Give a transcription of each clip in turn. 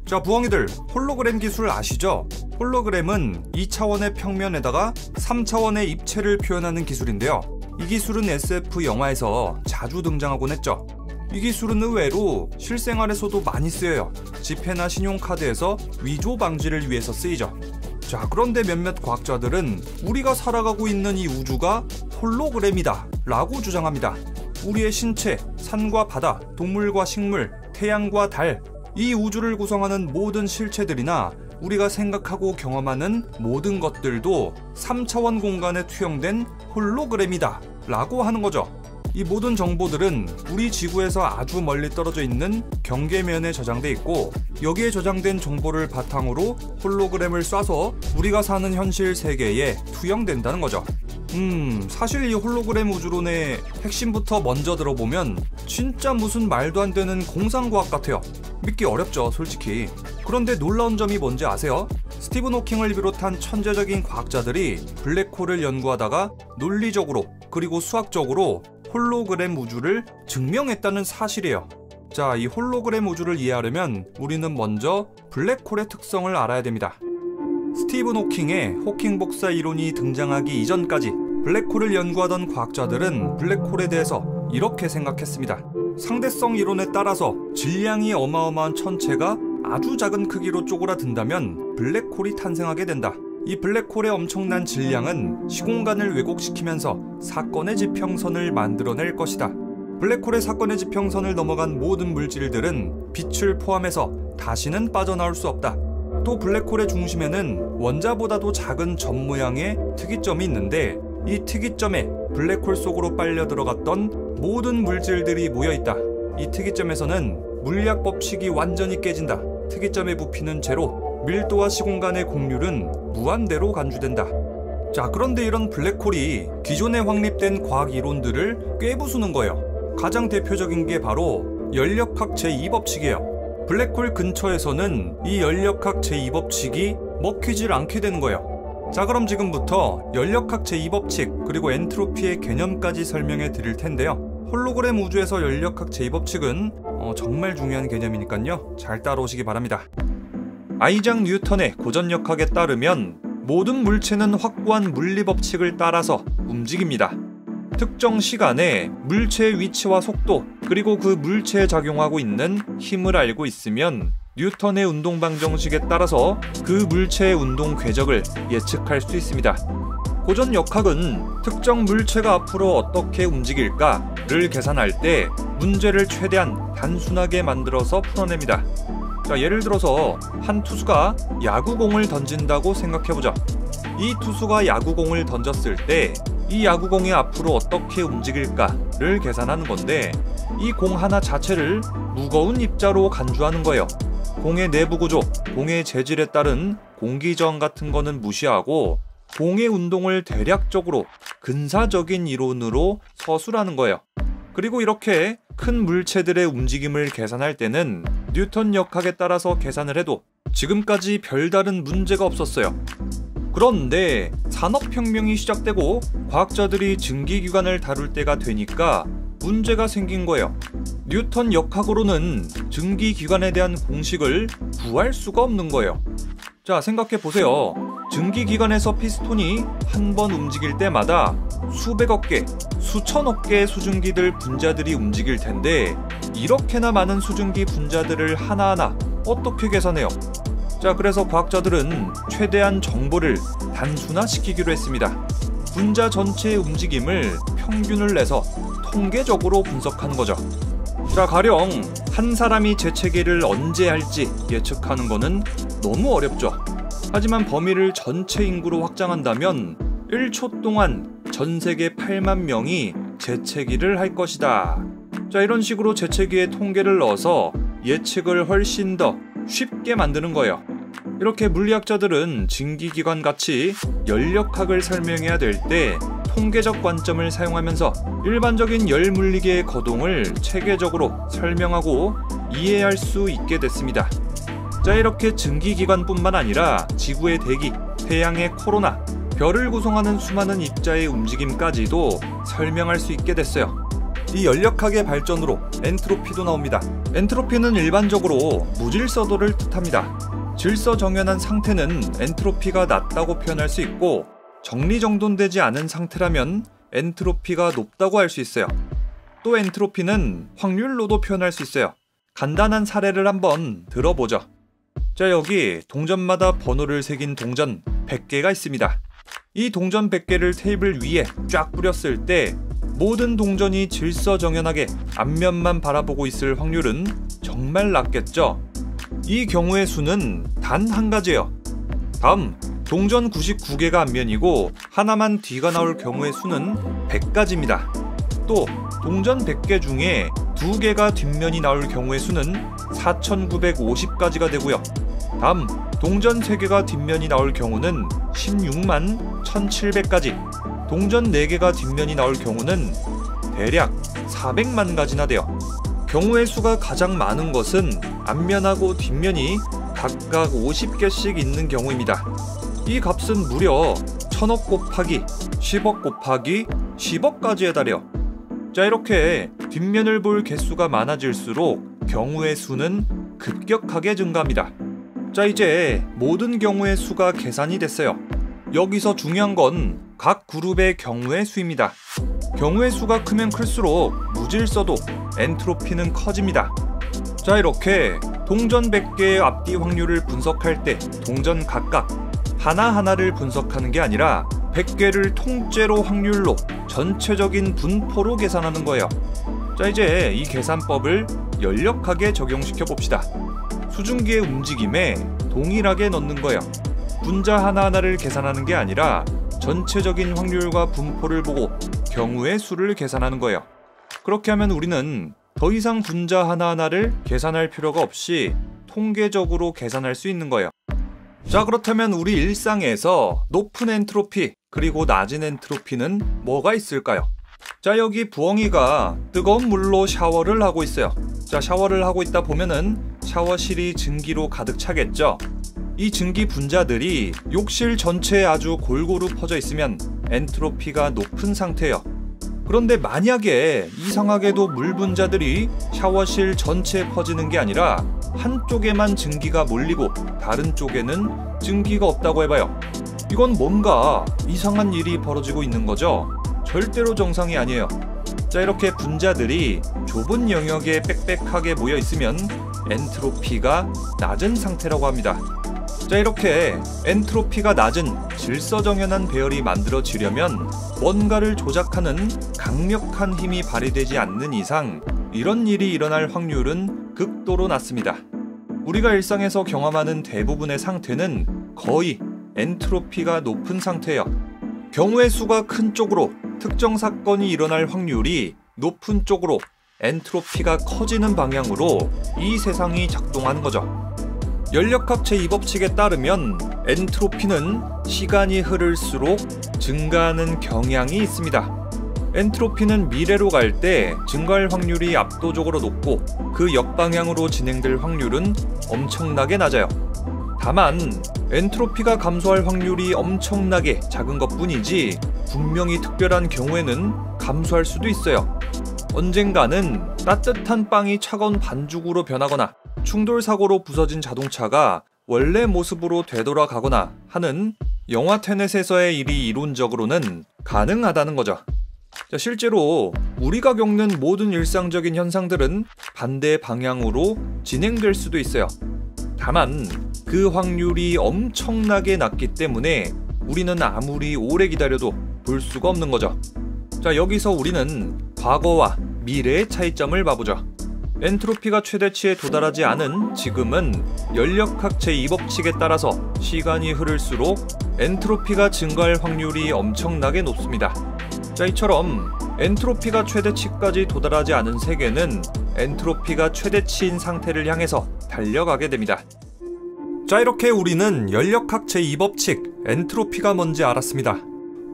자, 부엉이들, 홀로그램 기술 아시죠? 홀로그램은 2차원의 평면에다가 3차원의 입체를 표현하는 기술인데요. 이 기술은 SF 영화에서 자주 등장하곤 했죠. 이 기술은 의외로 실생활에서도 많이 쓰여요. 지폐나 신용카드에서 위조 방지를 위해서 쓰이죠. 자, 그런데 몇몇 과학자들은 우리가 살아가고 있는 이 우주가 홀로그램이다 라고 주장합니다. 우리의 신체, 산과 바다, 동물과 식물, 태양과 달, 이 우주를 구성하는 모든 실체들이나 우리가 생각하고 경험하는 모든 것들도 3차원 공간에 투영된 홀로그램이다 라고 하는 거죠. 이 모든 정보들은 우리 지구에서 아주 멀리 떨어져 있는 경계면에 저장돼 있고, 여기에 저장된 정보를 바탕으로 홀로그램을 쏴서 우리가 사는 현실 세계에 투영된다는 거죠. 사실 이 홀로그램 우주론의 핵심부터 먼저 들어보면 진짜 무슨 말도 안 되는 공상과학 같아요. 믿기 어렵죠, 솔직히. 그런데 놀라운 점이 뭔지 아세요? 스티븐 호킹을 비롯한 천재적인 과학자들이 블랙홀을 연구하다가 논리적으로 그리고 수학적으로 홀로그램 우주를 증명했다는 사실이에요. 자, 이 홀로그램 우주를 이해하려면 우리는 먼저 블랙홀의 특성을 알아야 됩니다. 스티븐 호킹의 호킹 복사 이론이 등장하기 이전까지 블랙홀을 연구하던 과학자들은 블랙홀에 대해서 이렇게 생각했습니다. 상대성 이론에 따라서 질량이 어마어마한 천체가 아주 작은 크기로 쪼그라든다면 블랙홀이 탄생하게 된다. 이 블랙홀의 엄청난 질량은 시공간을 왜곡시키면서 사건의 지평선을 만들어낼 것이다. 블랙홀의 사건의 지평선을 넘어간 모든 물질들은 빛을 포함해서 다시는 빠져나올 수 없다. 또 블랙홀의 중심에는 원자보다도 작은 점 모양의 특이점이 있는데, 이 특이점에 블랙홀 속으로 빨려 들어갔던 모든 물질들이 모여있다. 이 특이점에서는 물리학 법칙이 완전히 깨진다. 특이점의 부피는 제로, 밀도와 시공간의 곡률은 무한대로 간주된다. 자, 그런데 이런 블랙홀이 기존에 확립된 과학 이론들을 꿰부수는 거예요. 가장 대표적인 게 바로 연력학 제2법칙이에요. 블랙홀 근처에서는 이 연력학 제2법칙이 먹히질 않게 되는 거예요. 자, 그럼 지금부터 연력학 제2법칙 그리고 엔트로피의 개념까지 설명해 드릴 텐데요. 홀로그램 우주에서 연력학 제2법칙은 정말 중요한 개념이니까요. 잘 따라오시기 바랍니다. 아이작 뉴턴의 고전역학에 따르면 모든 물체는 확고한 물리법칙을 따라서 움직입니다. 특정 시간에 물체의 위치와 속도, 그리고 그 물체에 작용하고 있는 힘을 알고 있으면 뉴턴의 운동방정식에 따라서 그 물체의 운동 궤적을 예측할 수 있습니다. 고전역학은 특정 물체가 앞으로 어떻게 움직일까를 계산할 때 문제를 최대한 단순하게 만들어서 풀어냅니다. 자, 예를 들어서 한 투수가 야구공을 던진다고 생각해보자. 이 투수가 야구공을 던졌을 때 이 야구공이 앞으로 어떻게 움직일까를 계산하는 건데, 이 공 하나 자체를 무거운 입자로 간주하는 거예요. 공의 내부 구조, 공의 재질에 따른 공기저항 같은 거는 무시하고 공의 운동을 대략적으로 근사적인 이론으로 서술하는 거예요. 그리고 이렇게 큰 물체들의 움직임을 계산할 때는 뉴턴 역학에 따라서 계산을 해도 지금까지 별다른 문제가 없었어요. 그런데 산업혁명이 시작되고 과학자들이 증기기관을 다룰 때가 되니까 문제가 생긴 거예요. 뉴턴 역학으로는 증기기관에 대한 공식을 구할 수가 없는 거예요. 자, 생각해보세요. 증기기관에서 피스톤이 한 번 움직일 때마다 수백억 개, 수천억 개의 수증기들 분자들이 움직일 텐데, 이렇게나 많은 수증기 분자들을 하나하나 어떻게 계산해요? 자, 그래서 과학자들은 최대한 정보를 단순화시키기로 했습니다. 분자 전체의 움직임을 평균을 내서 통계적으로 분석하는 거죠. 자, 가령 한 사람이 재채기를 언제 할지 예측하는 거는 너무 어렵죠. 하지만 범위를 전체 인구로 확장한다면 1초 동안 전 세계 8만 명이 재채기를 할 것이다. 자, 이런 식으로 재채기의 통계를 넣어서 예측을 훨씬 더 쉽게 만드는 거예요. 이렇게 물리학자들은 증기기관같이 연력학을 설명해야 될 때 통계적 관점을 사용하면서 일반적인 열물리계의 거동을 체계적으로 설명하고 이해할 수 있게 됐습니다. 자, 이렇게 증기기관뿐만 아니라 지구의 대기, 태양의 코로나, 별을 구성하는 수많은 입자의 움직임까지도 설명할 수 있게 됐어요. 이 연력학의 발전으로 엔트로피도 나옵니다. 엔트로피는 일반적으로 무질서도를 뜻합니다. 질서정연한 상태는 엔트로피가 낮다고 표현할 수 있고, 정리정돈되지 않은 상태라면 엔트로피가 높다고 할 수 있어요. 또 엔트로피는 확률로도 표현할 수 있어요. 간단한 사례를 한번 들어보죠. 자, 여기 동전마다 번호를 새긴 동전 100개가 있습니다. 이 동전 100개를 테이블 위에 쫙 뿌렸을 때 모든 동전이 질서정연하게 앞면만 바라보고 있을 확률은 정말 낮겠죠? 이 경우의 수는 단 한 가지예요. 다음, 동전 99개가 앞면이고 하나만 뒤가 나올 경우의 수는 100가지입니다. 또 동전 100개 중에 2개가 뒷면이 나올 경우의 수는 4950가지가 되고요. 다음, 동전 3개가 뒷면이 나올 경우는 16만 1700가지, 동전 4개가 뒷면이 나올 경우는 대략 400만 가지나 돼요. 경우의 수가 가장 많은 것은 앞면하고 뒷면이 각각 50개씩 있는 경우입니다. 이 값은 무려 1000억 곱하기 10억 곱하기 10억까지에 달해요. 자, 이렇게 뒷면을 볼 개수가 많아질수록 경우의 수는 급격하게 증가합니다. 자, 이제 모든 경우의 수가 계산이 됐어요. 여기서 중요한 건 각 그룹의 경우의 수입니다. 경우의 수가 크면 클수록 무질서도, 엔트로피는 커집니다. 자, 이렇게 동전 100개의 앞뒤 확률을 분석할 때 동전 각각 하나하나를 분석하는 게 아니라 100개를 통째로 확률로 전체적인 분포로 계산하는 거예요. 자, 이제 이 계산법을 연력학에 적용시켜 봅시다. 수증기의 움직임에 동일하게 넣는 거예요. 분자 하나하나를 계산하는 게 아니라 전체적인 확률과 분포를 보고 경우의 수를 계산하는 거예요. 그렇게 하면 우리는 더 이상 분자 하나하나를 계산할 필요가 없이 통계적으로 계산할 수 있는 거예요. 자, 그렇다면 우리 일상에서 높은 엔트로피 그리고 낮은 엔트로피는 뭐가 있을까요? 자, 여기 부엉이가 뜨거운 물로 샤워를 하고 있어요. 자, 샤워를 하고 있다 보면은 샤워실이 증기로 가득 차겠죠? 이 증기 분자들이 욕실 전체에 아주 골고루 퍼져 있으면 엔트로피가 높은 상태예요. 그런데 만약에 이상하게도 물 분자들이 샤워실 전체에 퍼지는 게 아니라 한쪽에만 증기가 몰리고 다른 쪽에는 증기가 없다고 해봐요. 이건 뭔가 이상한 일이 벌어지고 있는 거죠? 절대로 정상이 아니에요. 자, 이렇게 분자들이 좁은 영역에 빽빽하게 모여 있으면 엔트로피가 낮은 상태라고 합니다. 자, 이렇게 엔트로피가 낮은 질서정연한 배열이 만들어지려면 뭔가를 조작하는 강력한 힘이 발휘되지 않는 이상 이런 일이 일어날 확률은 극도로 낮습니다. 우리가 일상에서 경험하는 대부분의 상태는 거의 엔트로피가 높은 상태예요. 경우의 수가 큰 쪽으로 특정 사건이 일어날 확률이 높은 쪽으로 엔트로피가 커지는 방향으로 이 세상이 작동하는 거죠. 연력학 제2법칙에 따르면 엔트로피는 시간이 흐를수록 증가하는 경향이 있습니다. 엔트로피는 미래로 갈 때 증가할 확률이 압도적으로 높고 그 역방향으로 진행될 확률은 엄청나게 낮아요. 다만 엔트로피가 감소할 확률이 엄청나게 작은 것뿐이지 분명히 특별한 경우에는 감소할 수도 있어요. 언젠가는 따뜻한 빵이 차가운 반죽으로 변하거나 충돌 사고로 부서진 자동차가 원래 모습으로 되돌아가거나 하는 영화 테넷에서의 일이 이론적으로는 가능하다는 거죠. 자, 실제로 우리가 겪는 모든 일상적인 현상들은 반대 방향으로 진행될 수도 있어요. 다만 그 확률이 엄청나게 낮기 때문에 우리는 아무리 오래 기다려도 볼 수가 없는 거죠. 자, 여기서 우리는 과거와 미래의 차이점을 봐보죠. 엔트로피가 최대치에 도달하지 않은 지금은 연력학 제2법칙에 따라서 시간이 흐를수록 엔트로피가 증가할 확률이 엄청나게 높습니다. 자, 이처럼 엔트로피가 최대치까지 도달하지 않은 세계는 엔트로피가 최대치인 상태를 향해서 달려가게 됩니다. 자, 이렇게 우리는 연력학 제2법칙 엔트로피가 뭔지 알았습니다.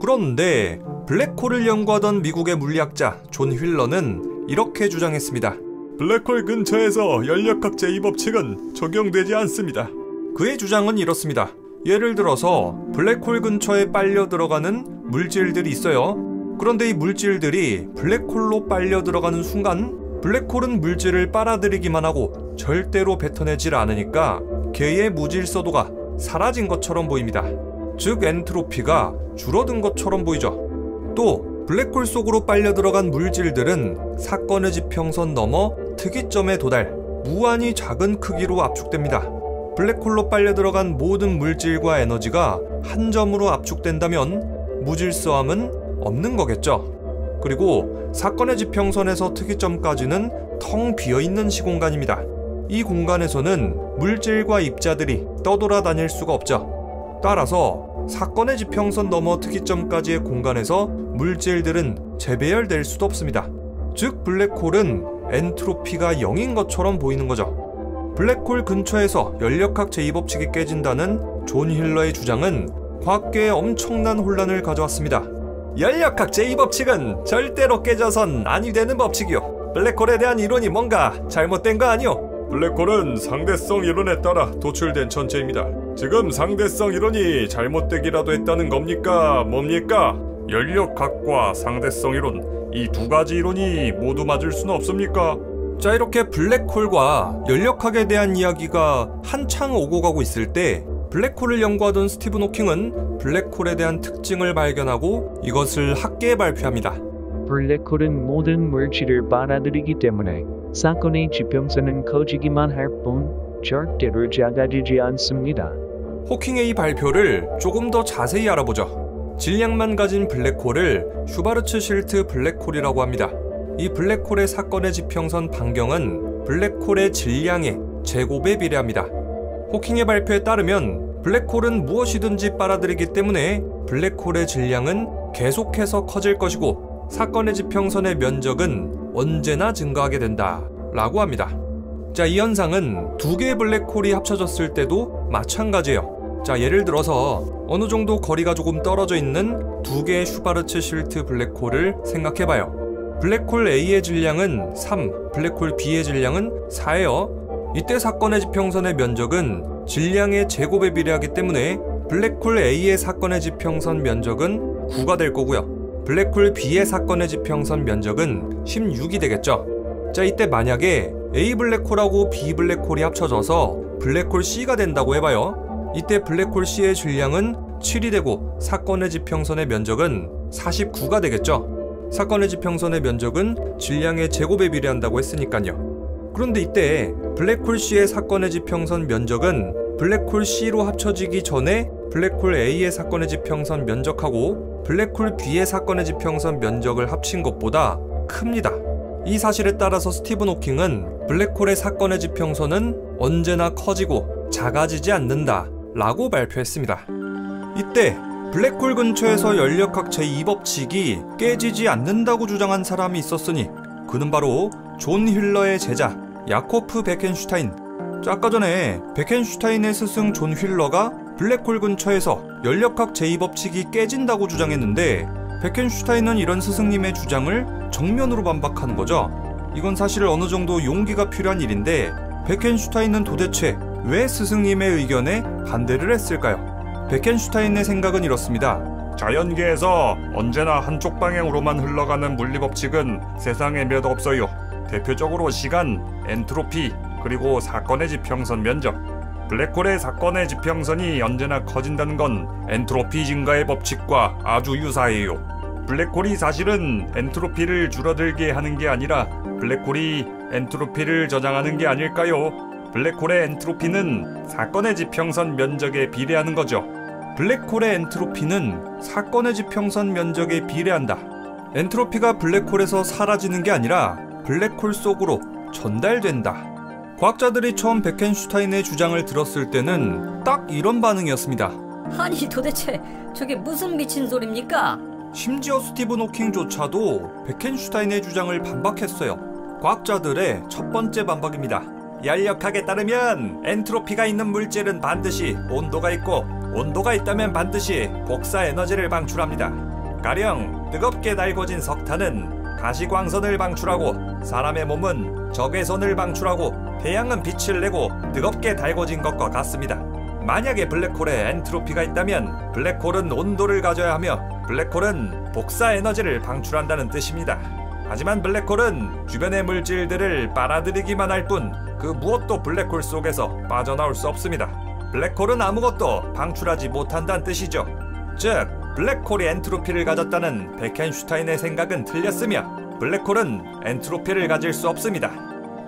그런데 블랙홀을 연구하던 미국의 물리학자 존 휠러는 이렇게 주장했습니다. 블랙홀 근처에서 연력학 제2법칙은 적용되지 않습니다. 그의 주장은 이렇습니다. 예를 들어서 블랙홀 근처에 빨려 들어가는 물질들이 있어요. 그런데 이 물질들이 블랙홀로 빨려 들어가는 순간 블랙홀은 물질을 빨아들이기만 하고 절대로 뱉어내질 않으니까 걔의 무질서도가 사라진 것처럼 보입니다. 즉 엔트로피가 줄어든 것처럼 보이죠. 또 블랙홀 속으로 빨려 들어간 물질들은 사건의 지평선 넘어 특이점에 도달, 무한히 작은 크기로 압축됩니다. 블랙홀로 빨려 들어간 모든 물질과 에너지가 한 점으로 압축된다면 무질서함은 없는 거겠죠. 그리고 사건의 지평선에서 특이점까지는 텅 비어있는 시공간입니다. 이 공간에서는 물질과 입자들이 떠돌아다닐 수가 없죠. 따라서 사건의 지평선 넘어 특이점까지의 공간에서 물질들은 재배열될 수도 없습니다. 즉 블랙홀은 엔트로피가 0인 것처럼 보이는 거죠. 블랙홀 근처에서 연력학 제2법칙이 깨진다는 존 힐러의 주장은 과학계에 엄청난 혼란을 가져왔습니다. 연력학 제2법칙은 절대로 깨져선 아니 되는 법칙이요. 블랙홀에 대한 이론이 뭔가 잘못된 거 아니요? 블랙홀은 상대성 이론에 따라 도출된 천체입니다. 지금 상대성 이론이 잘못되기라도 했다는 겁니까? 뭡니까? 연력학과 상대성 이론, 이 두 가지 이론이 모두 맞을 수는 없습니까? 자, 이렇게 블랙홀과 연력학에 대한 이야기가 한창 오고 가고 있을 때 블랙홀을 연구하던 스티븐 호킹은 블랙홀에 대한 특징을 발견하고 이것을 학계에 발표합니다. 블랙홀은 모든 물질을 빨아들이기 때문에 사건의 지평선은 커지기만 할 뿐 절대로 작아지지 않습니다. 호킹의 이 발표를 조금 더 자세히 알아보죠. 질량만 가진 블랙홀을 슈바르츠실트 블랙홀이라고 합니다. 이 블랙홀의 사건의 지평선 반경은 블랙홀의 질량의 제곱에 비례합니다. 호킹의 발표에 따르면 블랙홀은 무엇이든지 빨아들이기 때문에 블랙홀의 질량은 계속해서 커질 것이고 사건의 지평선의 면적은 언제나 증가하게 된다 라고 합니다. 자, 이 현상은 두 개의 블랙홀이 합쳐졌을 때도 마찬가지예요. 자, 예를 들어서 어느 정도 거리가 조금 떨어져 있는 두 개의 슈바르츠실트 블랙홀을 생각해봐요. 블랙홀 A의 질량은 3, 블랙홀 B의 질량은 4예요. 이때 사건의 지평선의 면적은 질량의 제곱에 비례하기 때문에 블랙홀 A의 사건의 지평선 면적은 9가 될 거고요. 블랙홀 B의 사건의 지평선 면적은 16이 되겠죠. 자, 이때 만약에 A 블랙홀하고 B 블랙홀이 합쳐져서 블랙홀 C가 된다고 해봐요. 이때 블랙홀 C의 질량은 7이 되고 사건의 지평선의 면적은 49가 되겠죠. 사건의 지평선의 면적은 질량의 제곱에 비례한다고 했으니까요. 그런데 이때 블랙홀 C의 사건의 지평선 면적은 블랙홀 C로 합쳐지기 전에 블랙홀 A의 사건의 지평선 면적하고 블랙홀 B의 사건의 지평선 면적을 합친 것보다 큽니다. 이 사실에 따라서 스티븐 호킹은 블랙홀의 사건의 지평선은 언제나 커지고 작아지지 않는다 라고 발표했습니다. 이때 블랙홀 근처에서 연력학 제2법칙이 깨지지 않는다고 주장한 사람이 있었으니 그는 바로 존 힐러의 제자 야코프 베켄슈타인. 아까 전에 베켄슈타인의 스승 존 힐러가 블랙홀 근처에서 연력학 제2법칙이 깨진다고 주장했는데 베켄슈타인은 이런 스승님의 주장을 정면으로 반박하는 거죠. 이건 사실 어느 정도 용기가 필요한 일인데 베켄슈타인은 도대체 왜 스승님의 의견에 반대를 했을까요? 베켄슈타인의 생각은 이렇습니다. 자연계에서 언제나 한쪽 방향으로만 흘러가는 물리법칙은 세상에 몇 없어요. 대표적으로 시간, 엔트로피, 그리고 사건의 지평선 면적. 블랙홀의 사건의 지평선이 언제나 커진다는 건 엔트로피 증가의 법칙과 아주 유사해요. 블랙홀이 사실은 엔트로피를 줄어들게 하는 게 아니라 블랙홀이 엔트로피를 저장하는 게 아닐까요? 블랙홀의 엔트로피는 사건의 지평선 면적에 비례하는 거죠. 블랙홀의 엔트로피는 사건의 지평선 면적에 비례한다. 엔트로피가 블랙홀에서 사라지는 게 아니라 블랙홀 속으로 전달된다. 과학자들이 처음 베켄슈타인의 주장을 들었을 때는 딱 이런 반응이었습니다. 아니 도대체 저게 무슨 미친 소립니까? 심지어 스티븐 호킹조차도 베켄슈타인의 주장을 반박했어요. 과학자들의 첫 번째 반박입니다. 연력학에 따르면 엔트로피가 있는 물질은 반드시 온도가 있고 온도가 있다면 반드시 복사 에너지를 방출합니다. 가령 뜨겁게 달궈진 석탄은 가시광선을 방출하고 사람의 몸은 적외선을 방출하고 태양은 빛을 내고 뜨겁게 달궈진 것과 같습니다. 만약에 블랙홀에 엔트로피가 있다면 블랙홀은 온도를 가져야 하며 블랙홀은 복사 에너지를 방출한다는 뜻입니다. 하지만 블랙홀은 주변의 물질들을 빨아들이기만 할 뿐 그 무엇도 블랙홀 속에서 빠져나올 수 없습니다. 블랙홀은 아무것도 방출하지 못한다는 뜻이죠. 즉, 블랙홀이 엔트로피를 가졌다는 베켄슈타인의 생각은 틀렸으며 블랙홀은 엔트로피를 가질 수 없습니다.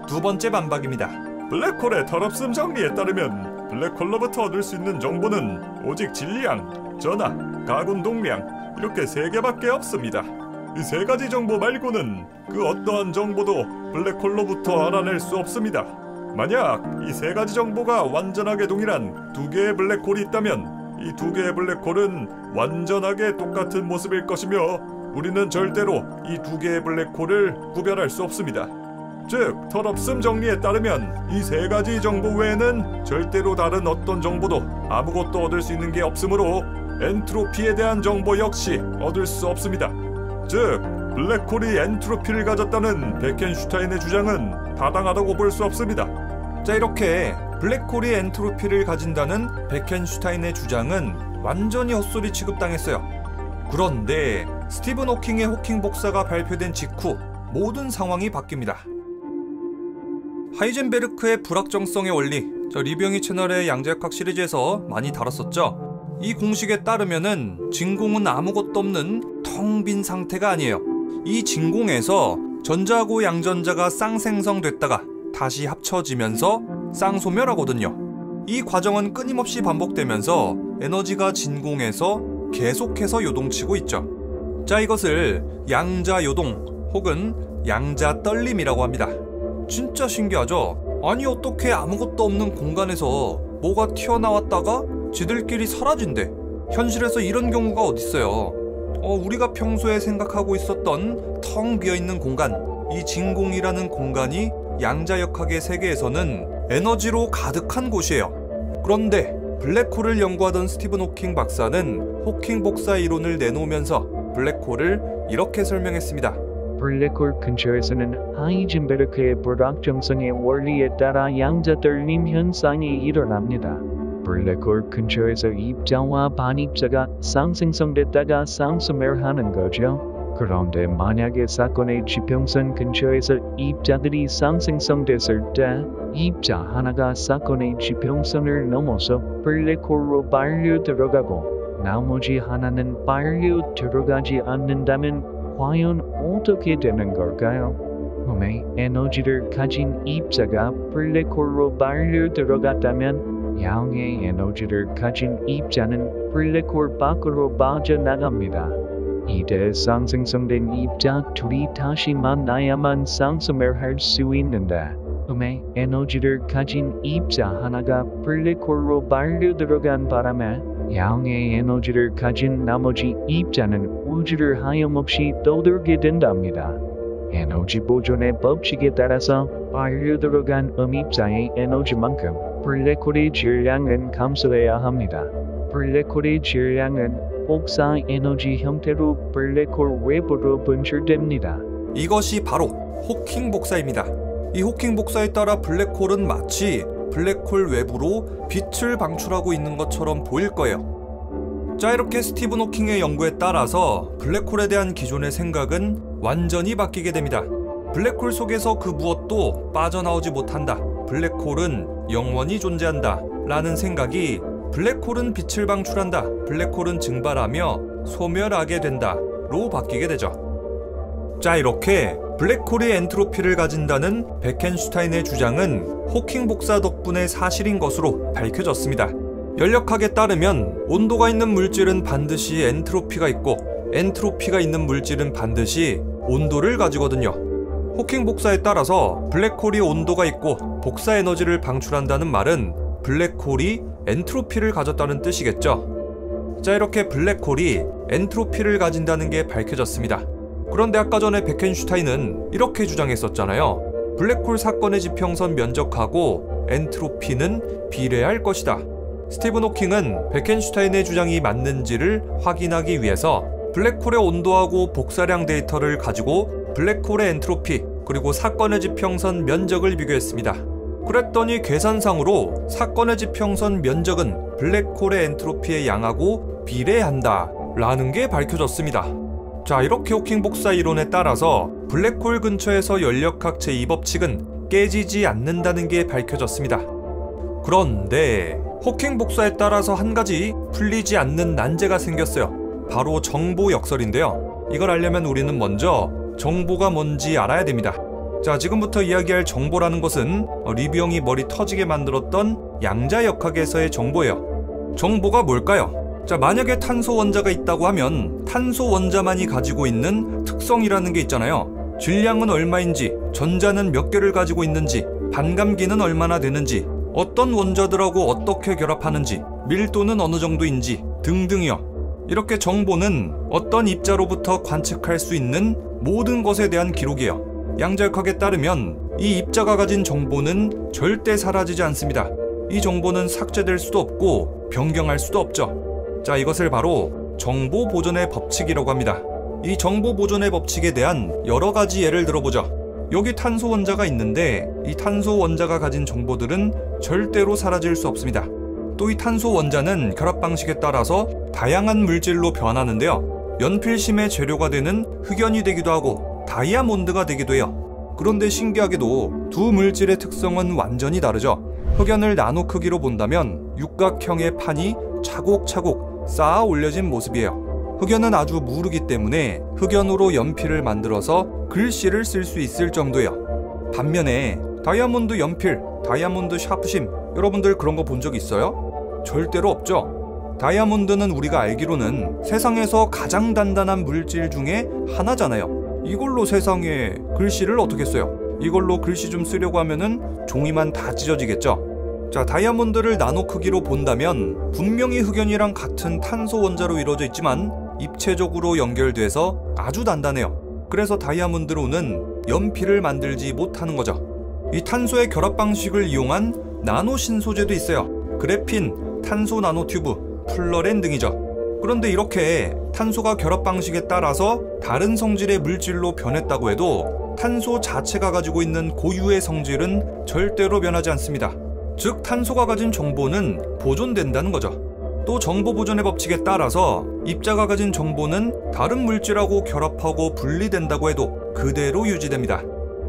두 번째 반박입니다. 블랙홀의 털없음 정리에 따르면 블랙홀로부터 얻을 수 있는 정보는 오직 질량, 전하, 가군동량 이렇게 3개밖에 없습니다. 이 3가지 정보 말고는 그 어떠한 정보도 블랙홀로부터 알아낼 수 없습니다. 만약 이 3가지 정보가 완전하게 동일한 2개의 블랙홀이 있다면 이 2개의 블랙홀은 완전하게 똑같은 모습일 것이며 우리는 절대로 이 2개의 블랙홀을 구별할 수 없습니다. 즉, 털없음 정리에 따르면 이 3가지 정보 외에는 절대로 다른 어떤 정보도 아무것도 얻을 수 있는 게 없으므로 엔트로피에 대한 정보 역시 얻을 수 없습니다. 즉, 블랙홀이 엔트로피를 가졌다는 베켄슈타인의 주장은 타당하다고 볼 수 없습니다. 자, 이렇게 블랙홀이 엔트로피를 가진다는 베켄슈타인의 주장은 완전히 헛소리 취급당했어요. 그런데 스티븐 호킹의 호킹 복사가 발표된 직후 모든 상황이 바뀝니다. 하이젠베르크의 불확정성의 원리, 리병이 채널의 양자역학 시리즈에서 많이 다뤘었죠. 이 공식에 따르면은 진공은 아무것도 없는 텅 빈 상태가 아니에요. 이 진공에서 전자하고 양전자가 쌍생성됐다가 다시 합쳐지면서 쌍소멸하거든요. 이 과정은 끊임없이 반복되면서 에너지가 진공에서 계속해서 요동치고 있죠. 자, 이것을 양자요동 혹은 양자떨림이라고 합니다. 진짜 신기하죠? 아니, 어떻게 아무것도 없는 공간에서 뭐가 튀어나왔다가 지들끼리 사라진대. 현실에서 이런 경우가 어딨어요. 우리가 평소에 생각하고 있었던 텅 비어있는 공간, 이 진공이라는 공간이 양자역학의 세계에서는 에너지로 가득한 곳이에요. 그런데 블랙홀을 연구하던 스티븐 호킹 박사는 호킹 복사 이론을 내놓으면서 블랙홀을 이렇게 설명했습니다. 블랙홀 근처에서는 하이젠베르크의 불확정성의 원리에 따라 양자떨림 현상이 일어납니다. 블랙홀 근처에서 입자와 반입자가 쌍생성됐다가 쌍소멸하는 거죠. 그런데 만약에 사건의 지평선 근처에서 입자들이 쌍생성됐을 때 입자 하나가 사건의 지평선을 넘어서 블랙홀로 빨려 들어가고 나머지 하나는 빨려 들어가지 않는다면 과연 어떻게 되는 걸까요? 에너지를 가진 입자가 블랙홀로 빨려 들어갔다면 양의 에너지를 가진 입자는 블랙홀 밖으로 빠져나갑니다. 이때 쌍생성된 입자 둘이 다시 만나야만 쌍소멸할 수 있는데 에너지를 가진 입자 하나가 블랙홀로 빨려 들어간 바람에 양의 에너지를 가진 나머지 입자는 우주를 하염없이 떠돌게 된답니다. 에너지 보존의 법칙에 따라서 빨려 들어간 입자의 에너지만큼 블랙홀의 질량은 감소해야 합니다. 블랙홀의 질량은 복사 에너지 형태로 블랙홀 외부로 분출됩니다. 이것이 바로 호킹 복사입니다. 이 호킹 복사에 따라 블랙홀은 마치 블랙홀 외부로 빛을 방출하고 있는 것처럼 보일 거예요. 자, 이렇게 스티븐 호킹의 연구에 따라서 블랙홀에 대한 기존의 생각은 완전히 바뀌게 됩니다. 블랙홀 속에서 그 무엇도 빠져나오지 못한다. 블랙홀은 영원히 존재한다. 라는 생각이 블랙홀은 빛을 방출한다. 블랙홀은 증발하며 소멸하게 된다. 로 바뀌게 되죠. 자, 이렇게 블랙홀이 엔트로피를 가진다는 베켄슈타인의 주장은 호킹 복사 덕분에 사실인 것으로 밝혀졌습니다. 연력학에 따르면 온도가 있는 물질은 반드시 엔트로피가 있고 엔트로피가 있는 물질은 반드시 온도를 가지거든요. 호킹 복사에 따라서 블랙홀이 온도가 있고 복사 에너지를 방출한다는 말은 블랙홀이 엔트로피를 가졌다는 뜻이겠죠. 자, 이렇게 블랙홀이 엔트로피를 가진다는 게 밝혀졌습니다. 그런데 아까 전에 베켄슈타인은 이렇게 주장했었잖아요. 블랙홀 사건의 지평선 면적하고 엔트로피는 비례할 것이다. 스티븐 호킹은 베켄슈타인의 주장이 맞는지를 확인하기 위해서 블랙홀의 온도하고 복사량 데이터를 가지고 블랙홀의 엔트로피 그리고 사건의 지평선 면적을 비교했습니다. 그랬더니 계산상으로 사건의 지평선 면적은 블랙홀의 엔트로피의 양하고 비례한다 라는 게 밝혀졌습니다. 자, 이렇게 호킹 복사 이론에 따라서 블랙홀 근처에서 연력학 제2법칙은 깨지지 않는다는 게 밝혀졌습니다. 그런데 호킹 복사에 따라서 한 가지 풀리지 않는 난제가 생겼어요. 바로 정보 역설인데요. 이걸 알려면 우리는 먼저 정보가 뭔지 알아야 됩니다. 자, 지금부터 이야기할 정보라는 것은 리뷰 형이 머리 터지게 만들었던 양자역학에서의 정보예요. 정보가 뭘까요? 자, 만약에 탄소 원자가 있다고 하면 탄소 원자만이 가지고 있는 특성이라는 게 있잖아요. 질량은 얼마인지, 전자는 몇 개를 가지고 있는지, 반감기는 얼마나 되는지, 어떤 원자들하고 어떻게 결합하는지, 밀도는 어느 정도인지 등등이요. 이렇게 정보는 어떤 입자로부터 관측할 수 있는 모든 것에 대한 기록이에요. 양자역학에 따르면 이 입자가 가진 정보는 절대 사라지지 않습니다. 이 정보는 삭제될 수도 없고 변경할 수도 없죠. 자, 이것을 바로 정보 보존의 법칙이라고 합니다. 이 정보 보존의 법칙에 대한 여러 가지 예를 들어보죠. 여기 탄소 원자가 있는데 이 탄소 원자가 가진 정보들은 절대로 사라질 수 없습니다. 또 이 탄소 원자는 결합 방식에 따라서 다양한 물질로 변하는데요. 연필심의 재료가 되는 흑연이 되기도 하고 다이아몬드가 되기도 해요. 그런데 신기하게도 두 물질의 특성은 완전히 다르죠. 흑연을 나노 크기로 본다면 육각형의 판이 차곡차곡 쌓아 올려진 모습이에요. 흑연은 아주 무르기 때문에 흑연으로 연필을 만들어서 글씨를 쓸 수 있을 정도예요. 반면에 다이아몬드 연필, 다이아몬드 샤프심, 여러분들 그런 거 본 적 있어요? 절대로 없죠. 다이아몬드는 우리가 알기로는 세상에서 가장 단단한 물질 중에 하나잖아요. 이걸로 세상에 글씨를 어떻게 써요? 이걸로 글씨 좀 쓰려고 하면은 종이만 다 찢어지겠죠. 자, 다이아몬드를 나노 크기로 본다면 분명히 흑연이랑 같은 탄소 원자로 이루어져 있지만 입체적으로 연결돼서 아주 단단해요. 그래서 다이아몬드로는 연필을 만들지 못하는 거죠. 이 탄소의 결합 방식을 이용한 나노 신소재도 있어요. 그래핀, 탄소 나노튜브, 플러렌 등이죠. 그런데 이렇게 탄소가 결합 방식에 따라서 다른 성질의 물질로 변했다고 해도 탄소 자체가 가지고 있는 고유의 성질은 절대로 변하지 않습니다. 즉, 탄소가 가진 정보는 보존된다는 거죠. 또 정보 보존의 법칙에 따라서 입자가 가진 정보는 다른 물질하고 결합하고 분리된다고 해도 그대로 유지됩니다.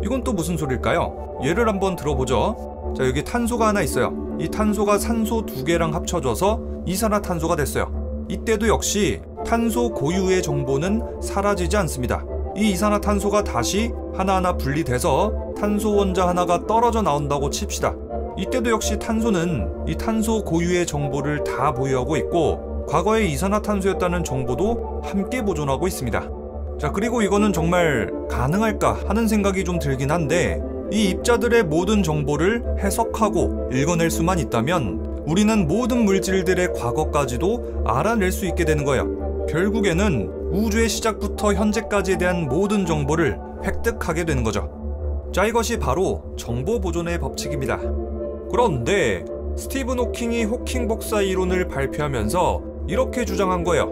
이건 또 무슨 소릴까요? 예를 한번 들어보죠. 자, 여기 탄소가 하나 있어요. 이 탄소가 산소 2개랑 합쳐져서 이산화탄소가 됐어요. 이때도 역시 탄소 고유의 정보는 사라지지 않습니다. 이 이산화탄소가 다시 하나하나 분리돼서 탄소 원자 하나가 떨어져 나온다고 칩시다. 이때도 역시 탄소는 이 탄소 고유의 정보를 다 보유하고 있고 과거에 이산화탄소였다는 정보도 함께 보존하고 있습니다. 자, 그리고 이거는 정말 가능할까 하는 생각이 좀 들긴 한데 이 입자들의 모든 정보를 해석하고 읽어낼 수만 있다면 우리는 모든 물질들의 과거까지도 알아낼 수 있게 되는 거예요. 결국에는 우주의 시작부터 현재까지에 대한 모든 정보를 획득하게 되는 거죠. 자, 이것이 바로 정보 보존의 법칙입니다. 그런데 스티븐 호킹이 호킹 복사 이론을 발표하면서 이렇게 주장한 거예요.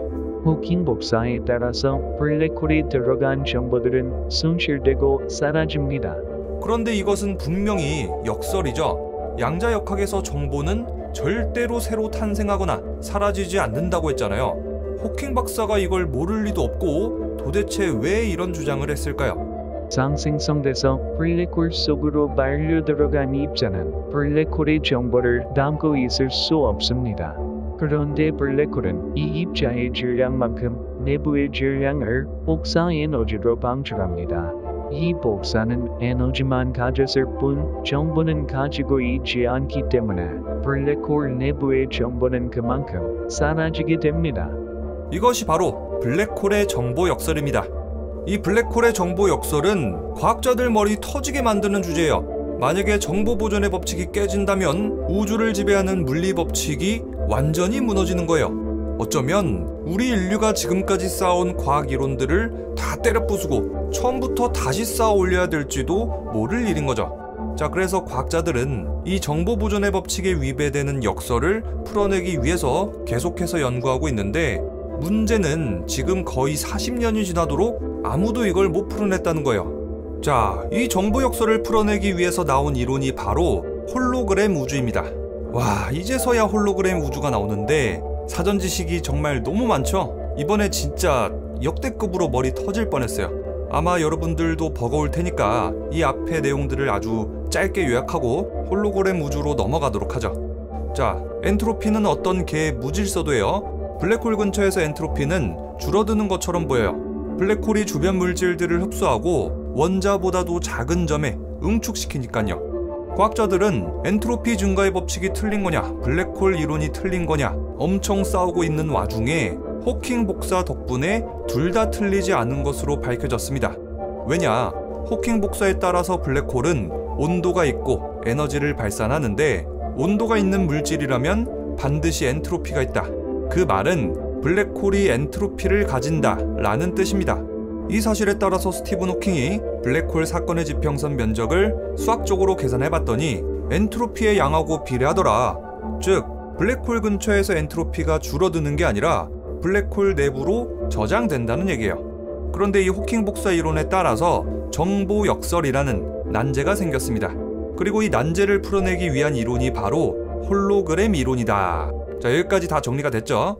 호킹 복사에 따라서 블랙홀에 들어간 정보들은 손실되고 사라집니다. 그런데 이것은 분명히 역설이죠. 양자역학에서 정보는 절대로 새로 탄생하거나 사라지지 않는다고 했잖아요. 호킹 박사가 이걸 모를 리도 없고 도대체 왜 이런 주장을 했을까요? 상생성돼서 블랙홀 속으로 빨려 들어간 입자는 블랙홀의 정보를 담고 있을 수 없습니다. 그런데 블랙홀은 이 입자의 질량만큼 내부의 질량을 복사 에너지로 방출합니다. 이 복사는 에너지만 가졌을 뿐 정보는 가지고 있지 않기 때문에 블랙홀 내부의 정보는 그만큼 사라지게 됩니다. 이것이 바로 블랙홀의 정보 역설입니다. 이 블랙홀의 정보 역설은 과학자들 머리 터지게 만드는 주제예요. 만약에 정보 보존의 법칙이 깨진다면 우주를 지배하는 물리 법칙이 완전히 무너지는 거예요. 어쩌면 우리 인류가 지금까지 쌓아온 과학 이론들을 다 때려 부수고 처음부터 다시 쌓아 올려야 될지도 모를 일인 거죠. 자, 그래서 과학자들은 이 정보 보존의 법칙에 위배되는 역설을 풀어내기 위해서 계속해서 연구하고 있는데 문제는 지금 거의 40년이 지나도록 아무도 이걸 못 풀어냈다는 거예요. 자, 이 정보 역설을 풀어내기 위해서 나온 이론이 바로 홀로그램 우주입니다. 와, 이제서야 홀로그램 우주가 나오는데 사전 지식이 정말 너무 많죠? 이번에 진짜 역대급으로 머리 터질 뻔했어요. 아마 여러분들도 버거울 테니까 이 앞의 내용들을 아주 짧게 요약하고 홀로그램 우주로 넘어가도록 하죠. 자, 엔트로피는 어떤 개의 무질서도예요. 블랙홀 근처에서 엔트로피는 줄어드는 것처럼 보여요. 블랙홀이 주변 물질들을 흡수하고 원자보다도 작은 점에 응축시키니까요. 과학자들은 엔트로피 증가의 법칙이 틀린 거냐, 블랙홀 이론이 틀린 거냐 엄청 싸우고 있는 와중에 호킹 복사 덕분에 둘 다 틀리지 않은 것으로 밝혀졌습니다. 왜냐, 호킹 복사에 따라서 블랙홀은 온도가 있고 에너지를 발산하는데 온도가 있는 물질이라면 반드시 엔트로피가 있다. 그 말은 블랙홀이 엔트로피를 가진다 라는 뜻입니다. 이 사실에 따라서 스티븐 호킹이 블랙홀 사건의 지평선 면적을 수학적으로 계산해봤더니 엔트로피의 양하고 비례하더라. 즉, 블랙홀 근처에서 엔트로피가 줄어드는 게 아니라 블랙홀 내부로 저장된다는 얘기예요. 그런데 이 호킹 복사 이론에 따라서 정보 역설이라는 난제가 생겼습니다. 그리고 이 난제를 풀어내기 위한 이론이 바로 홀로그램 이론이다. 자, 여기까지 다 정리가 됐죠?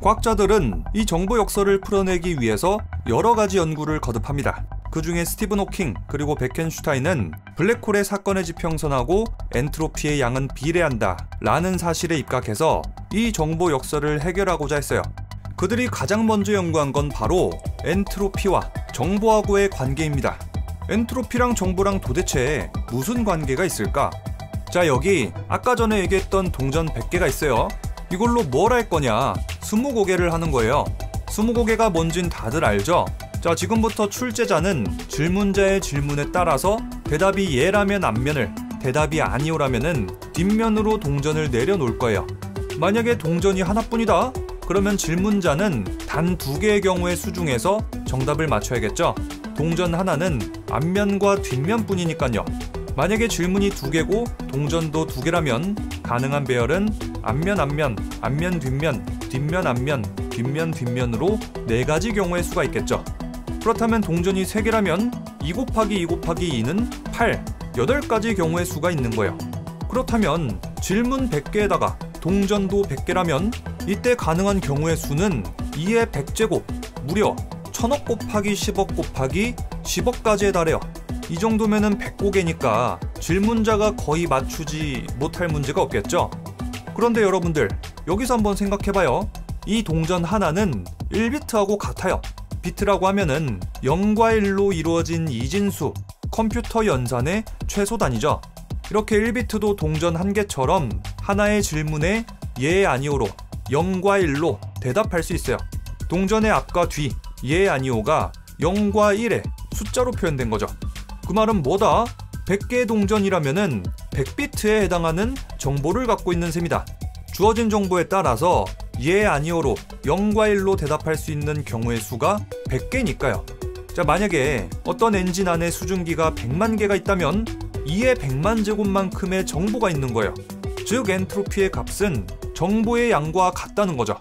과학자들은 이 정보 역설을 풀어내기 위해서 여러 가지 연구를 거듭합니다. 그 중에 스티븐 호킹 그리고 베켄슈타인은 블랙홀의 사건의 지평선하고 엔트로피의 양은 비례한다 라는 사실에 입각해서 이 정보 역설을 해결하고자 했어요. 그들이 가장 먼저 연구한 건 바로 엔트로피와 정보하고의 관계입니다. 엔트로피랑 정보랑 도대체 무슨 관계가 있을까? 자, 여기 아까 전에 얘기했던 동전 100개가 있어요. 이걸로 뭘 할 거냐? 스무고개를 하는 거예요. 스무고개가 뭔진 다들 알죠? 자, 지금부터 출제자는 질문자의 질문에 따라서 대답이 예라면 앞면을, 대답이 아니오라면은 뒷면으로 동전을 내려놓을 거예요. 만약에 동전이 하나뿐이다? 그러면 질문자는 단 2개의 경우의 수 중에서 정답을 맞춰야겠죠? 동전 하나는 앞면과 뒷면뿐이니까요. 만약에 질문이 2개고 동전도 2개라면 가능한 배열은 앞면 앞면, 앞면 뒷면, 뒷면 앞면, 뒷면 뒷면으로 4가지 경우의 수가 있겠죠. 그렇다면 동전이 3개라면 2 곱하기 2 곱하기 2는 8, 8가지 경우의 수가 있는 거예요. 그렇다면 질문 100개에다가 동전도 100개라면 이때 가능한 경우의 수는 2의 100제곱, 무려 1000억 곱하기 10억 곱하기 10억까지에 달해요. 이 정도면은 100고개니까 질문자가 거의 맞추지 못할 문제가 없겠죠? 그런데 여러분들, 여기서 한번 생각해봐요. 이 동전 하나는 1비트하고 같아요. 비트라고 하면은 0과 1로 이루어진 이진수, 컴퓨터 연산의 최소 단위죠. 이렇게 1비트도 동전 한 개처럼 하나의 질문에 예 아니오로 0과 1로 대답할 수 있어요. 동전의 앞과 뒤, 예 아니오가 0과 1의 숫자로 표현된 거죠. 그 말은 뭐다? 100개의 동전이라면은 100비트에 해당하는 정보를 갖고 있는 셈이다. 주어진 정보에 따라서 예 아니오로 0과 1로 대답할 수 있는 경우의 수가 100개니까요. 자, 만약에 어떤 엔진 안에 수증기가 100만 개가 있다면 2의 100만 제곱만큼의 정보가 있는 거예요. 즉 엔트로피의 값은 정보의 양과 같다는 거죠.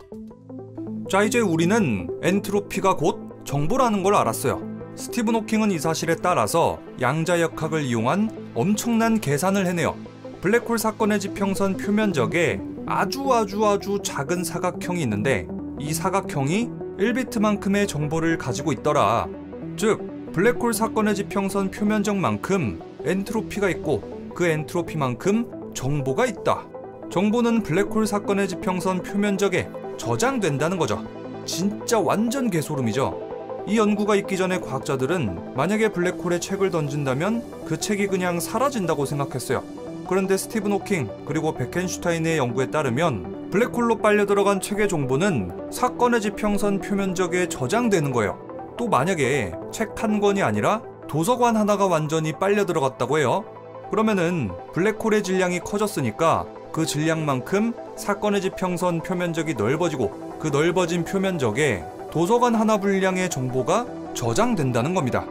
자, 이제 우리는 엔트로피가 곧 정보라는 걸 알았어요. 스티븐 호킹은 이 사실에 따라서 양자역학을 이용한 엄청난 계산을 해내요. 블랙홀 사건의 지평선 표면적에 아주 작은 사각형이 있는데 이 사각형이 1비트만큼의 정보를 가지고 있더라. 즉 블랙홀 사건의 지평선 표면적만큼 엔트로피가 있고 그 엔트로피만큼 정보가 있다. 정보는 블랙홀 사건의 지평선 표면적에 저장된다는 거죠. 진짜 완전 개소름이죠. 이 연구가 있기 전에 과학자들은 만약에 블랙홀에 책을 던진다면 그 책이 그냥 사라진다고 생각했어요. 그런데 스티븐 호킹 그리고 베켄슈타인의 연구에 따르면 블랙홀로 빨려 들어간 책의 정보는 사건의 지평선 표면적에 저장되는 거예요. 또 만약에 책 한 권이 아니라 도서관 하나가 완전히 빨려 들어갔다고 해요. 그러면은 블랙홀의 질량이 커졌으니까 그 질량만큼 사건의 지평선 표면적이 넓어지고 그 넓어진 표면적에 도서관 하나 분량의 정보가 저장된다는 겁니다.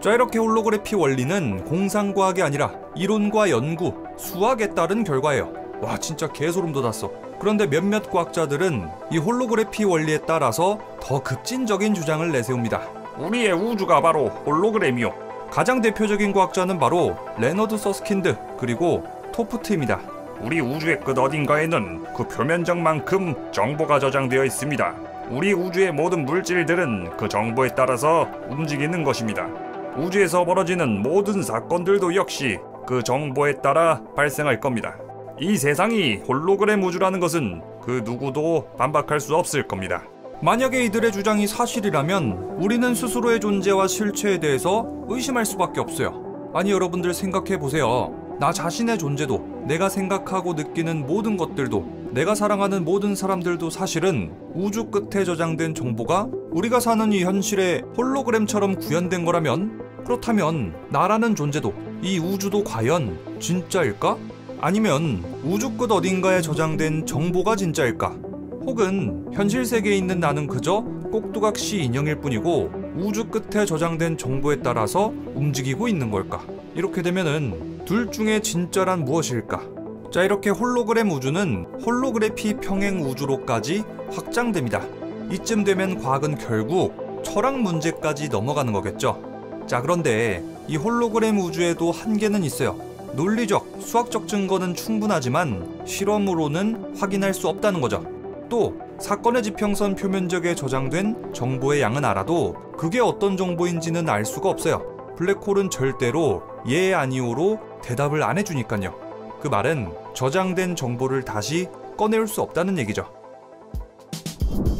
자, 이렇게 홀로그래피 원리는 공상과학이 아니라 이론과 연구, 수학에 따른 결과예요. 와, 진짜 개소름 돋았어. 그런데 몇몇 과학자들은 이 홀로그래피 원리에 따라서 더 급진적인 주장을 내세웁니다. 우리의 우주가 바로 홀로그램이요. 가장 대표적인 과학자는 바로 레너드 서스킨드 그리고 토프트입니다. 우리 우주의 끝 어딘가에는 그 표면적만큼 정보가 저장되어 있습니다. 우리 우주의 모든 물질들은 그 정보에 따라서 움직이는 것입니다. 우주에서 벌어지는 모든 사건들도 역시 그 정보에 따라 발생할 겁니다. 이 세상이 홀로그램 우주라는 것은 그 누구도 반박할 수 없을 겁니다. 만약에 이들의 주장이 사실이라면 우리는 스스로의 존재와 실체에 대해서 의심할 수밖에 없어요. 아니, 여러분들 생각해보세요. 나 자신의 존재도, 내가 생각하고 느끼는 모든 것들도, 내가 사랑하는 모든 사람들도 사실은 우주 끝에 저장된 정보가 우리가 사는 이 현실의 홀로그램처럼 구현된 거라면, 그렇다면 나라는 존재도, 이 우주도 과연 진짜일까? 아니면 우주 끝 어딘가에 저장된 정보가 진짜일까? 혹은 현실 세계에 있는 나는 그저 꼭두각시 인형일 뿐이고 우주 끝에 저장된 정보에 따라서 움직이고 있는 걸까? 이렇게 되면은 둘 중에 진짜란 무엇일까? 자, 이렇게 홀로그램 우주는 홀로그래피 평행 우주로까지 확장됩니다. 이쯤 되면 과학은 결국 철학 문제까지 넘어가는 거겠죠. 자, 그런데 이 홀로그램 우주에도 한계는 있어요. 논리적, 수학적 증거는 충분하지만 실험으로는 확인할 수 없다는 거죠. 또 사건의 지평선 표면적에 저장된 정보의 양은 알아도 그게 어떤 정보인지는 알 수가 없어요. 블랙홀은 절대로 예 아니오로 대답을 안 해주니까요. 그 말은 저장된 정보를 다시 꺼내올 수 없다는 얘기죠.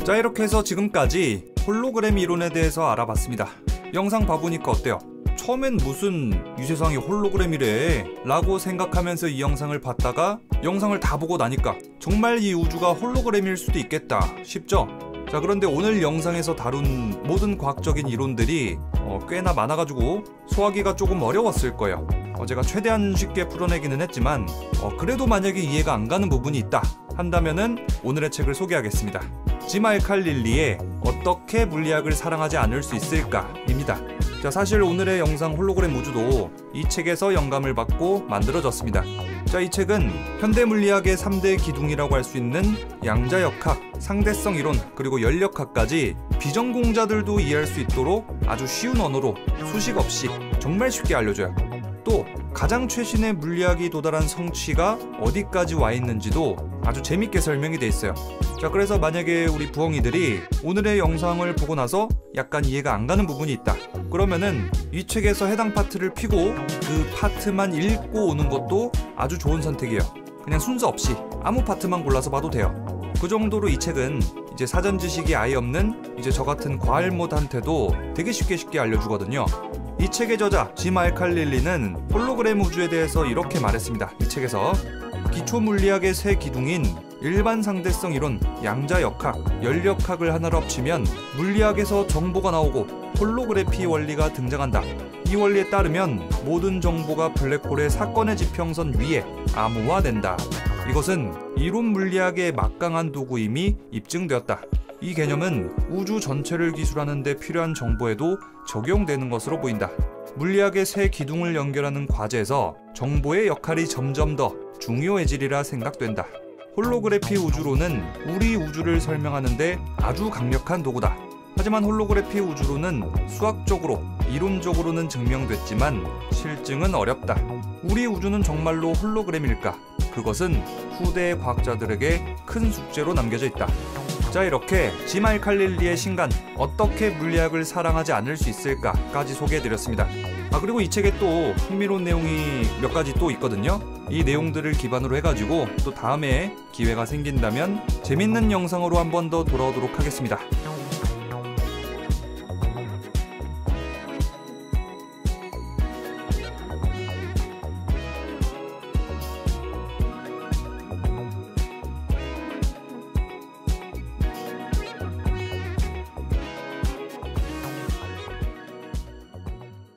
자, 이렇게 해서 지금까지 홀로그램 이론에 대해서 알아봤습니다. 영상 봐보니까 어때요? 처음엔 무슨 이 세상이 홀로그램이래 라고 생각하면서 이 영상을 봤다가 영상을 다 보고 나니까 정말 이 우주가 홀로그램일 수도 있겠다 싶죠? 자, 그런데 오늘 영상에서 다룬 모든 과학적인 이론들이 꽤나 많아가지고 소화하기가 조금 어려웠을 거예요. 제가 최대한 쉽게 풀어내기는 했지만 그래도 만약에 이해가 안 가는 부분이 있다 한다면은 오늘의 책을 소개하겠습니다. 짐 알칼릴리의 어떻게 물리학을 사랑하지 않을 수 있을까 입니다. 자, 사실 오늘의 영상 홀로그램 우주도 이 책에서 영감을 받고 만들어졌습니다. 자, 이 책은 현대 물리학의 3대 기둥이라고 할 수 있는 양자역학, 상대성 이론, 그리고 연력학까지 비전공자들도 이해할 수 있도록 아주 쉬운 언어로 수식 없이 정말 쉽게 알려줘요. 또 가장 최신의 물리학이 도달한 성취가 어디까지 와 있는지도 아주 재밌게 설명이 돼 있어요. 자, 그래서 만약에 우리 부엉이들이 오늘의 영상을 보고 나서 약간 이해가 안 가는 부분이 있다, 그러면은 이 책에서 해당 파트를 피고 그 파트만 읽고 오는 것도 아주 좋은 선택이에요. 그냥 순서 없이 아무 파트만 골라서 봐도 돼요. 그 정도로 이 책은 이제 사전 지식이 아예 없는 이제 저 같은 과알못한테도 되게 쉽게 알려주거든요. 이 책의 저자 짐 알칼릴리는 홀로그램 우주에 대해서 이렇게 말했습니다. 이 책에서 기초 물리학의 세 기둥인 일반 상대성 이론, 양자역학, 연력학을 하나로 합치면 물리학에서 정보가 나오고 홀로그래피 원리가 등장한다. 이 원리에 따르면 모든 정보가 블랙홀의 사건의 지평선 위에 암호화된다. 이것은 이론 물리학의 막강한 도구임이 입증되었다. 이 개념은 우주 전체를 기술하는 데 필요한 정보에도 적용되는 것으로 보인다. 물리학의 세 기둥을 연결하는 과제에서 정보의 역할이 점점 더 중요해지리라 생각된다. 홀로그래피 우주론은 우리 우주를 설명하는데 아주 강력한 도구다. 하지만 홀로그래피 우주론은 수학적으로, 이론적으로는 증명됐지만 실증은 어렵다. 우리 우주는 정말로 홀로그램일까? 그것은 후대의 과학자들에게 큰 숙제로 남겨져 있다. 자, 이렇게 짐 알칼릴리의 신간 어떻게 물리학을 사랑하지 않을 수 있을까까지 소개해드렸습니다. 그리고 이 책에 또 흥미로운 내용이 몇 가지 또 있거든요. 이 내용들을 기반으로 해가지고 또 다음에 기회가 생긴다면 재밌는 영상으로 한 번 더 돌아오도록 하겠습니다.